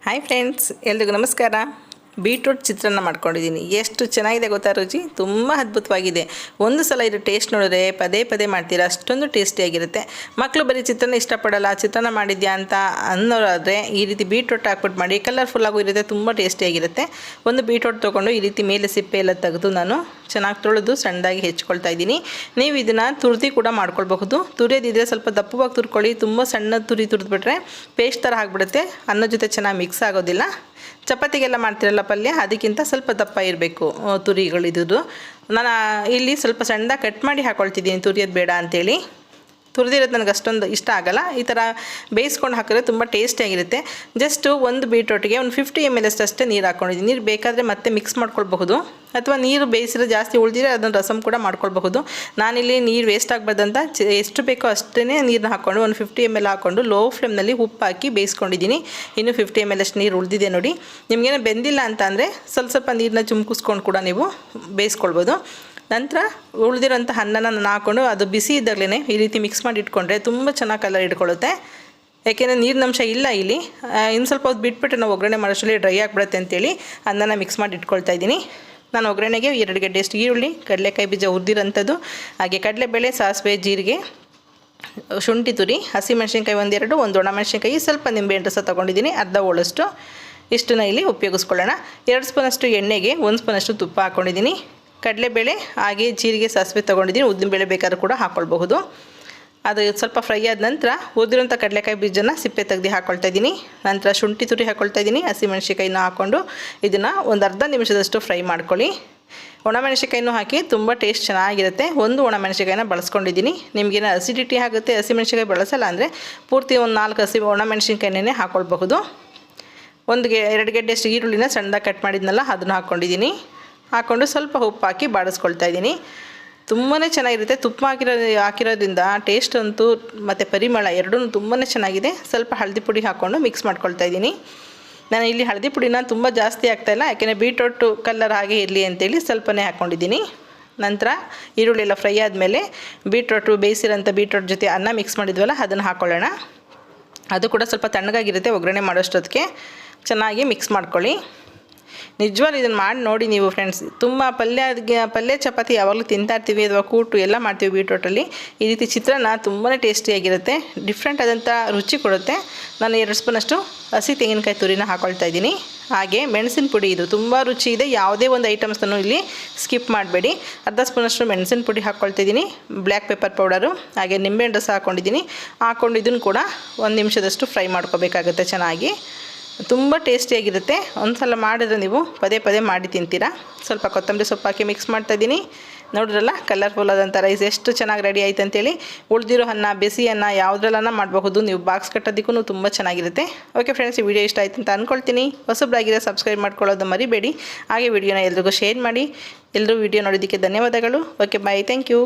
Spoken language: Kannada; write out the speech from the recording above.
ಹಾಯ್ ಫ್ರೆಂಡ್ಸ್, ಎಲ್ರಿಗೂ ನಮಸ್ಕಾರ. ಬೀಟ್ರೂಟ್ ಚಿತ್ರಾನ್ನ ಮಾಡ್ಕೊಂಡಿದ್ದೀನಿ. ಎಷ್ಟು ಚೆನ್ನಾಗಿದೆ ಗೊತ್ತಾ, ರುಚಿ ತುಂಬ ಅದ್ಭುತವಾಗಿದೆ. ಒಂದು ಸಲ ಇದು ಟೇಸ್ಟ್ ನೋಡಿದ್ರೆ ಪದೇ ಪದೇ ಮಾಡ್ತೀರಾ, ಅಷ್ಟೊಂದು ಟೇಸ್ಟಿಯಾಗಿರುತ್ತೆ. ಮಕ್ಕಳು ಬರೀ ಚಿತ್ರಾನ್ನ ಇಷ್ಟಪಡಲ್ಲ, ಚಿತ್ರಾನ್ನ ಮಾಡಿದ್ಯಾ ಅಂತ ಅನ್ನೋರಾದರೆ ಈ ರೀತಿ ಬೀಟ್ರೂಟ್ ಹಾಕ್ಬಿಟ್ಟು ಮಾಡಿ, ಕಲರ್ಫುಲ್ಲಾಗೂ ಇರುತ್ತೆ, ತುಂಬ ಟೇಸ್ಟಿಯಾಗಿರುತ್ತೆ. ಒಂದು ಬೀಟ್ರೂಟ್ ತೊಗೊಂಡು ಈ ರೀತಿ ಮೇಲೆ ಸಿಪ್ಪೆ ಎಲ್ಲ ತೆಗೆದು ನಾನು ಚೆನ್ನಾಗಿ ತೊಳೆದು ಸಣ್ಣದಾಗಿ ಹೆಚ್ಕೊಳ್ತಾ ಇದ್ದೀನಿ. ನೀವು ಇದನ್ನು ತುರಿದು ಕೂಡ ಮಾಡ್ಕೊಳ್ಬಹುದು. ತುರಿಯೋದಿದ್ರೆ ಸ್ವಲ್ಪ ದಪ್ಪವಾಗಿ ತುರ್ಕೊಳ್ಳಿ. ತುಂಬ ಸಣ್ಣ ತುರಿದ್ಬಿಟ್ರೆ ಪೇಸ್ಟ್ ಥರ ಆಗಿಬಿಡುತ್ತೆ, ಅನ್ನ ಜೊತೆ ಚೆನ್ನಾಗಿ ಮಿಕ್ಸ್ ಆಗೋದಿಲ್ಲ. ಚಪಾತಿಗೆಲ್ಲ ಮಾಡ್ತಿರಲ್ಲ ಪಲ್ಯ, ಅದಕ್ಕಿಂತ ಸ್ವಲ್ಪ ದಪ್ಪ ಇರಬೇಕು ತುರಿಗಳಿದ್ದು. ನಾನು ಇಲ್ಲಿ ಸ್ವಲ್ಪ ಸಣ್ಣದಾಗಿ ಕಟ್ ಮಾಡಿ ಹಾಕ್ಕೊಳ್ತಿದ್ದೀನಿ, ತುರಿಯೋದು ಬೇಡ ಅಂಥೇಳಿ. ತುರಿದಿರೋದು ನನಗೆ ಅಷ್ಟೊಂದು ಇಷ್ಟ ಆಗೋಲ್ಲ. ಈ ಥರ ಬೇಯಿಸ್ಕೊಂಡು ಹಾಕಿದ್ರೆ ತುಂಬ ಟೇಸ್ಟಿಯಾಗಿರುತ್ತೆ. ಜಸ್ಟು ಒಂದು ಬೀಟ್ರೂಟಿಗೆ ಒಂದು 50 ml ಅಷ್ಟೇ ನೀರು ಹಾಕ್ಕೊಂಡಿದ್ದೀನಿ. ನೀರು ಬೇಕಾದರೆ ಮತ್ತೆ ಮಿಕ್ಸ್ ಮಾಡ್ಕೊಳ್ಬಹುದು, ಅಥವಾ ನೀರು ಬೇಯಿಸಿದ್ರೆ ಜಾಸ್ತಿ ಉಳಿದಿದ್ರೆ ಅದನ್ನು ರಸಮ್ ಕೂಡ ಮಾಡ್ಕೊಳ್ಬಹುದು. ನಾನಿಲ್ಲಿ ನೀರು ವೇಸ್ಟ್ ಆಗಬಾರ್ದಂತ ಎಷ್ಟು ಬೇಕೋ ಅಷ್ಟೇ ನೀರನ್ನ ಹಾಕ್ಕೊಂಡು ಒಂದು 50 ml ಹಾಕ್ಕೊಂಡು ಲೋ ಫ್ಲೇಮ್ನಲ್ಲಿ ಉಪ್ಪು ಹಾಕಿ ಬೇಯಿಸ್ಕೊಂಡಿದ್ದೀನಿ. ಇನ್ನು 50 ml ಅಷ್ಟು ನೀರು ಉಳಿದಿದೆ ನೋಡಿ. ನಿಮಗೇನೋ ಬೆಂದಿಲ್ಲ ಅಂತ ಅಂದರೆ ಸ್ವಲ್ಪ ನೀರನ್ನ ಚುಮ್ಕಿಸ್ಕೊಂಡು ಕೂಡ ನೀವು ಬೇಯಿಸ್ಕೊಳ್ಬೋದು. ನಂತರ ಉಳಿದಿರೋಂಥ ಅನ್ನನ ನಾನು ಹಾಕ್ಕೊಂಡು ಅದು ಬಿಸಿ ಇದ್ದಾಗಲೇ ಈ ರೀತಿ ಮಿಕ್ಸ್ ಮಾಡಿ ಇಟ್ಕೊಂಡ್ರೆ ತುಂಬ ಚೆನ್ನಾಗಿ ಕಲರ್ ಇಟ್ಕೊಳ್ಳುತ್ತೆ. ಯಾಕೆಂದರೆ ನೀರಿನಂಶ ಇಲ್ಲ ಇಲ್ಲಿ. ಇನ್ನು ಸ್ವಲ್ಪ ಹೊತ್ತು ಬಿಟ್ಬಿಟ್ಟು ನಾವು ಒಗ್ಗರಣೆ ಮಾಡೋಷ್ಟರಲ್ಲಿ ಡ್ರೈ ಆಗಿಬಿಡುತ್ತೆ ಅಂತೇಳಿ ಅನ್ನನ ಮಿಕ್ಸ್ ಮಾಡಿ ಇಟ್ಕೊಳ್ತಾ ಇದ್ದೀನಿ. ನಾನು ಒಗ್ಗರಣೆಗೆ 2 ಗಡ್ಡೆಯಷ್ಟು ಈರುಳ್ಳಿ, ಕಡಲೆಕಾಯಿ ಬೀಜ ಹುರಿದಿರೋಂಥದ್ದು, ಹಾಗೆ ಕಡಲೆಬೇಳೆ, ಸಾಸಿವೆ, ಜೀರಿಗೆ, ಶುಂಠಿ ತುರಿ, ಹಸಿಮೆಣಸಿನ್ಕಾಯಿ 1-2, ಒಂದು ಒಣಮೆಣಸಿನ್ಕಾಯಿ, ಸ್ವಲ್ಪ ನಿಂಬೆಹಣ್ಣು ರಸ ತೊಗೊಂಡಿದ್ದೀನಿ, ಅರ್ಧ ಹೋಳಷ್ಟು. ಇಷ್ಟನ್ನ ಇಲ್ಲಿ ಉಪಯೋಗಿಸ್ಕೊಳ್ಳೋಣ. 2 ಸ್ಪೂನಷ್ಟು ಎಣ್ಣೆಗೆ 1 ಸ್ಪೂನಷ್ಟು ತುಪ್ಪ ಹಾಕ್ಕೊಂಡಿದ್ದೀನಿ. ಕಡಲೆಬೇಳೆ ಹಾಗೆ ಜೀರಿಗೆ, ಸಾಸಿವೆ ತೊಗೊಂಡಿದ್ದೀನಿ. ಉದ್ದಿನಬೇಳೆ ಬೇಕಾದ್ರೂ ಕೂಡ ಹಾಕ್ಕೊಳ್ಬಹುದು. ಅದು ಸ್ವಲ್ಪ ಫ್ರೈ ಆದ ನಂತರ ಉದ್ದಿರೋಂಥ ಕಡಲೆಕಾಯಿ ಬೀಜನ ಸಿಪ್ಪೆ ತೆಗೆದು ಹಾಕ್ಕೊಳ್ತಾ ಇದ್ದೀನಿ. ನಂತರ ಶುಂಠಿ ತುರಿ ಹಾಕ್ಕೊಳ್ತಾ ಇದ್ದೀನಿ. ಹಸಿಮೆಣಸಿನ್ಕಾಯಿನ ಹಾಕ್ಕೊಂಡು ಇದನ್ನು ಒಂದು ಅರ್ಧ ನಿಮಿಷದಷ್ಟು ಫ್ರೈ ಮಾಡ್ಕೊಳ್ಳಿ. ಒಣಮೆಣಸಿನ್ಕಾಯಿನೂ ಹಾಕಿ ತುಂಬ ಟೇಸ್ಟ್ ಚೆನ್ನಾಗಿರುತ್ತೆ. ಒಂದು ಒಣಮೆಣಸಿನ್ಕಾಯಿನ ಬಳಸ್ಕೊಂಡಿದ್ದೀನಿ. ನಿಮಗೇನು ಅಸಿಡಿಟಿ ಆಗುತ್ತೆ, ಹಸಿಮೆಣಸಿನ್ಕಾಯಿ ಬಳಸಲ್ಲ ಅಂದರೆ ಪೂರ್ತಿ ಒಂದು 4 ಒಣಮೆಣಸಿನ್ಕಾಯಿನೇ ಹಾಕ್ಕೊಳ್ಬಹುದು. 2 ಗಡ್ಡೆಯಷ್ಟು ಈರುಳ್ಳಿನ ಸಣ್ಣದಾಗಿ ಕಟ್ ಮಾಡಿದ್ನಲ್ಲ ಅದನ್ನು ಹಾಕ್ಕೊಂಡಿದ್ದೀನಿ. ಹಾಕ್ಕೊಂಡು ಸ್ವಲ್ಪ ಉಪ್ಪು ಹಾಕಿ ಬಾಡಿಸ್ಕೊಳ್ತಾ ಇದ್ದೀನಿ. ತುಂಬಾ ಚೆನ್ನಾಗಿರುತ್ತೆ. ತುಪ್ಪ ಹಾಕಿರೋದ್ರಿಂದ ಟೇಸ್ಟ್ ಅಂತೂ ಮತ್ತು ಪರಿಮಳ ಎರಡೂ ತುಂಬಾ ಚೆನ್ನಾಗಿದೆ. ಸ್ವಲ್ಪ ಹಳದಿ ಪುಡಿ ಹಾಕ್ಕೊಂಡು ಮಿಕ್ಸ್ ಮಾಡ್ಕೊಳ್ತಾ ಇದ್ದೀನಿ. ನಾನು ಇಲ್ಲಿ ಹಳದಿ ಪುಡಿನ ತುಂಬ ಜಾಸ್ತಿ ಹಾಕ್ತಾಯಿಲ್ಲ, ಯಾಕೆಂದರೆ ಬೀಟ್ರೂಟು ಕಲರ್ ಹಾಗೆ ಇರಲಿ ಅಂತೇಳಿ ಸ್ವಲ್ಪನೇ ಹಾಕ್ಕೊಂಡಿದ್ದೀನಿ. ನಂತರ ಈರುಳ್ಳಿ ಎಲ್ಲ ಫ್ರೈ ಆದಮೇಲೆ ಬೇಯಿಸಿರೋಂಥ ಬೀಟ್ರೂಟ್ ಜೊತೆ ಅನ್ನ ಮಿಕ್ಸ್ ಮಾಡಿದ್ವಲ್ಲ ಅದನ್ನು ಹಾಕ್ಕೊಳ್ಳೋಣ. ಅದು ಕೂಡ ಸ್ವಲ್ಪ ತಣ್ಣಗಾಗಿರುತ್ತೆ. ಒಗ್ಗರಣೆ ಮಾಡೋಷ್ಟೊತ್ತಿಗೆ ಚೆನ್ನಾಗಿ ಮಿಕ್ಸ್ ಮಾಡ್ಕೊಳ್ಳಿ. ನಿಜವಾಗ್ಲೂ ಇದನ್ನು ಮಾಡಿ ನೋಡಿ ನೀವು ಫ್ರೆಂಡ್ಸ್. ತುಂಬ ಪಲ್ಯ ಚಪಾತಿ ಯಾವಾಗಲೂ ತಿಂತಾಯಿರ್ತೀವಿ, ಅಥವಾ ಕೂಟು ಎಲ್ಲ ಮಾಡ್ತೀವಿ ಬೀಟ್ರೂಟಲ್ಲಿ. ಈ ರೀತಿ ಚಿತ್ರಾನ್ನ ತುಂಬಾ ಟೇಸ್ಟಿಯಾಗಿರುತ್ತೆ, ಡಿಫ್ರೆಂಟ್ ಆದಂಥ ರುಚಿ ಕೊಡುತ್ತೆ. ನಾನು 2 ಸ್ಪೂನಷ್ಟು ಹಸಿ ತೆಂಗಿನಕಾಯಿ ತುರಿನ ಹಾಕ್ಕೊಳ್ತಾ ಇದ್ದೀನಿ. ಹಾಗೆ ಮೆಣಸಿನ ಪುಡಿ, ಇದು ತುಂಬ ರುಚಿ ಇದೆ. ಯಾವುದೇ ಒಂದು ಐಟಮ್ಸನ್ನು ಇಲ್ಲಿ ಸ್ಕಿಪ್ ಮಾಡಬೇಡಿ. ಅರ್ಧ ಸ್ಪೂನಷ್ಟು ಮೆಣಸಿನ ಪುಡಿ ಹಾಕ್ಕೊಳ್ತಿದ್ದೀನಿ. ಬ್ಲ್ಯಾಕ್ ಪೆಪ್ಪರ್ ಪೌಡರು, ಹಾಗೆ ನಿಂಬೆಹಣ್ಣು ರಸ ಹಾಕ್ಕೊಂಡಿದ್ದೀನಿ. ಹಾಕ್ಕೊಂಡು ಇದನ್ನು ಕೂಡ 1 ನಿಮಿಷದಷ್ಟು ಫ್ರೈ ಮಾಡ್ಕೋಬೇಕಾಗುತ್ತೆ ಚೆನ್ನಾಗಿ. ತುಂಬ ಟೇಸ್ಟಿಯಾಗಿರುತ್ತೆ. ಒಂದು ಸಲ ಮಾಡಿದ್ರೆ ನೀವು ಪದೇ ಪದೇ ಮಾಡಿ ತಿಂತೀರಾ. ಸ್ವಲ್ಪ ಕೊತ್ತಂಬರಿ ಸೊಪ್ಪು ಹಾಕಿ ಮಿಕ್ಸ್ ಮಾಡ್ತಾಯಿದ್ದೀನಿ. ನೋಡಿದ್ರಲ್ಲ ಕಲರ್ಫುಲ್ ಆದಂಥ ರೈಸ್ ಎಷ್ಟು ಚೆನ್ನಾಗಿ ರೆಡಿ ಆಯ್ತು ಅಂತೇಳಿ. ಉಳಿದಿರೋ ಅನ್ನ, ಬಿಸಿ ಅನ್ನ ಯಾವುದ್ರಲ್ಲನ್ನ ಮಾಡಬಹುದು. ನೀವು ಬಾಕ್ಸ್ ಕಟ್ಟೋದಕ್ಕೂ ತುಂಬ ಚೆನ್ನಾಗಿರುತ್ತೆ. ಓಕೆ ಫ್ರೆಂಡ್ಸ್, ಈ ವಿಡಿಯೋ ಇಷ್ಟ ಆಯ್ತು ಅಂತ ಅಂದ್ಕೊಳ್ತೀನಿ. ಹೊಸಬ್ರಾಗಿರೋ ಸಬ್ಸ್ಕ್ರೈಬ್ ಮಾಡ್ಕೊಳ್ಳೋದು ಮರಿಬೇಡಿ. ಹಾಗೆ ವಿಡಿಯೋನ ಎಲ್ರಿಗೂ ಶೇರ್ ಮಾಡಿ. ಎಲ್ಲರೂ ವಿಡಿಯೋ ನೋಡೋದಕ್ಕೆ ಧನ್ಯವಾದಗಳು. Okay bye, thank you.